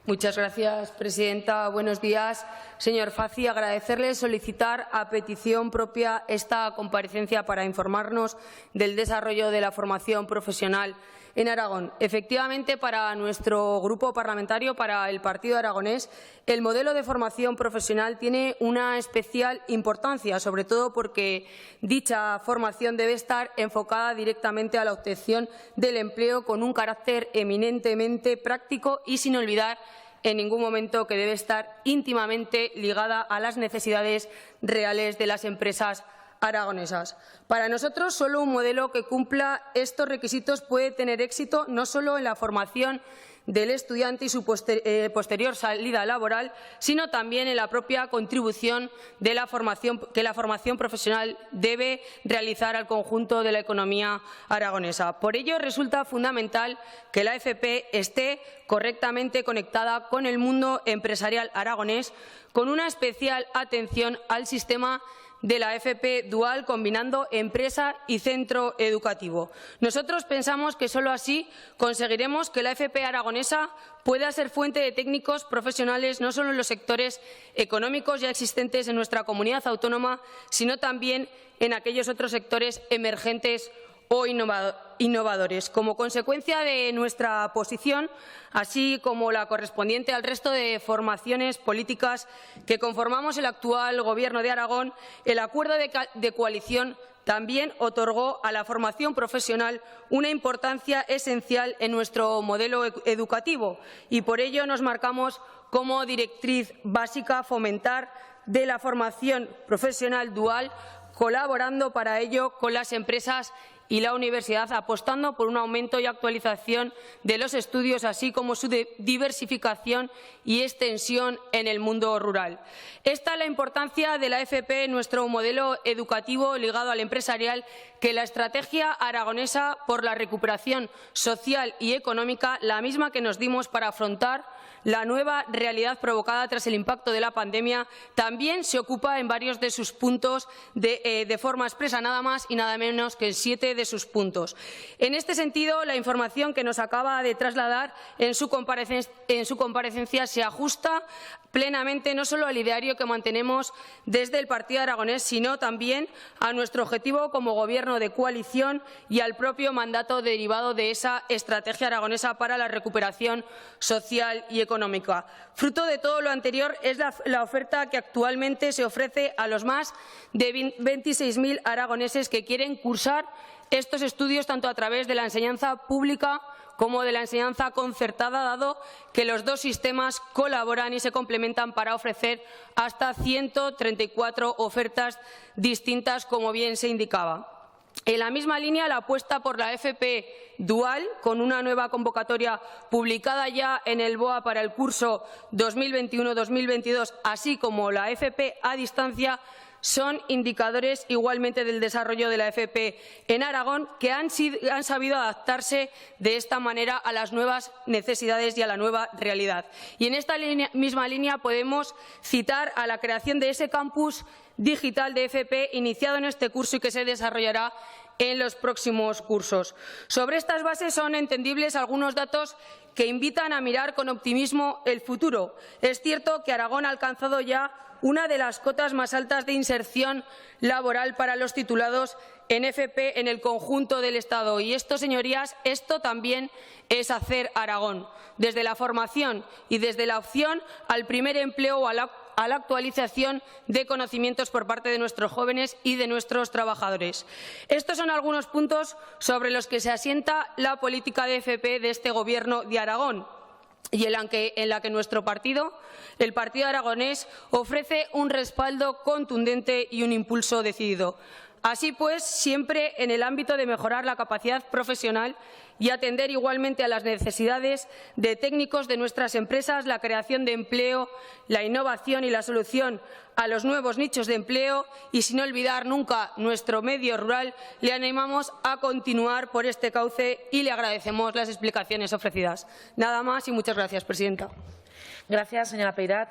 Muchas gracias, presidenta. Buenos días. Señor Fazi, agradecerle solicitar a petición propia esta comparecencia para informarnos del desarrollo de la formación profesional en Aragón. Efectivamente, para nuestro grupo parlamentario, para el Partido Aragonés, el modelo de formación profesional tiene una especial importancia, sobre todo porque dicha formación debe estar enfocada directamente a la obtención del empleo con un carácter eminentemente práctico y sin olvidar en ningún momento que debe estar íntimamente ligada a las necesidades reales de las empresas aragonesas. Para nosotros, solo un modelo que cumpla estos requisitos puede tener éxito no solo en la formación del estudiante y su posterior salida laboral, sino también en la propia contribución de la formación que la formación profesional debe realizar al conjunto de la economía aragonesa. Por ello, resulta fundamental que la FP esté correctamente conectada con el mundo empresarial aragonés, con una especial atención al sistema de la FP dual, combinando empresa y centro educativo. Nosotros pensamos que solo así conseguiremos que la FP aragonesa pueda ser fuente de técnicos profesionales no solo en los sectores económicos ya existentes en nuestra comunidad autónoma, sino también en aquellos otros sectores emergentes o innovadores. Como consecuencia de nuestra posición, así como la correspondiente al resto de formaciones políticas que conformamos el actual Gobierno de Aragón, el acuerdo de coalición también otorgó a la formación profesional una importancia esencial en nuestro modelo educativo y por ello nos marcamos como directriz básica fomentar de la formación profesional dual, colaborando para ello con las empresas y la universidad, apostando por un aumento y actualización de los estudios, así como su diversificación y extensión en el mundo rural. Esta es la importancia de la FP en nuestro modelo educativo ligado al empresarial, que la estrategia aragonesa por la recuperación social y económica, la misma que nos dimos para afrontar la nueva realidad provocada tras el impacto de la pandemia, también se ocupa en varios de sus puntos de forma expresa, nada más y nada menos que en 7 de sus puntos. En este sentido, la información que nos acaba de trasladar en su comparecencia se ajusta plenamente no solo al ideario que mantenemos desde el Partido Aragonés, sino también a nuestro objetivo como Gobierno de coalición y al propio mandato derivado de esa estrategia aragonesa para la recuperación social y económica. Fruto de todo lo anterior es la oferta que actualmente se ofrece a los más de 26.000 aragoneses que quieren cursar estos estudios tanto a través de la enseñanza pública como de la enseñanza concertada, dado que los dos sistemas colaboran y se complementan para ofrecer hasta 134 ofertas distintas, como bien se indicaba. En la misma línea, la apuesta por la FP dual, con una nueva convocatoria publicada ya en el BOA para el curso 2021-2022, así como la FP a distancia, son indicadores igualmente del desarrollo de la FP en Aragón, que han sabido adaptarse de esta manera a las nuevas necesidades y a la nueva realidad. Y en esta misma línea podemos citar a la creación de ese campus digital de FP iniciado en este curso y que se desarrollará en los próximos cursos. Sobre estas bases son entendibles algunos datos que invitan a mirar con optimismo el futuro. Es cierto que Aragón ha alcanzado ya una de las cotas más altas de inserción laboral para los titulados en FP en el conjunto del Estado. Y esto, señorías, esto también es hacer Aragón, desde la formación y desde la opción al primer empleo o a la actualización de conocimientos por parte de nuestros jóvenes y de nuestros trabajadores. Estos son algunos puntos sobre los que se asienta la política de FP de este Gobierno de Aragón y en la que nuestro partido, el Partido Aragonés, ofrece un respaldo contundente y un impulso decidido. Así pues, siempre en el ámbito de mejorar la capacidad profesional y atender igualmente a las necesidades de técnicos de nuestras empresas, la creación de empleo, la innovación y la solución a los nuevos nichos de empleo y, sin olvidar nunca nuestro medio rural, le animamos a continuar por este cauce y le agradecemos las explicaciones ofrecidas. Nada más y muchas gracias, presidenta. Gracias, señora Peirat.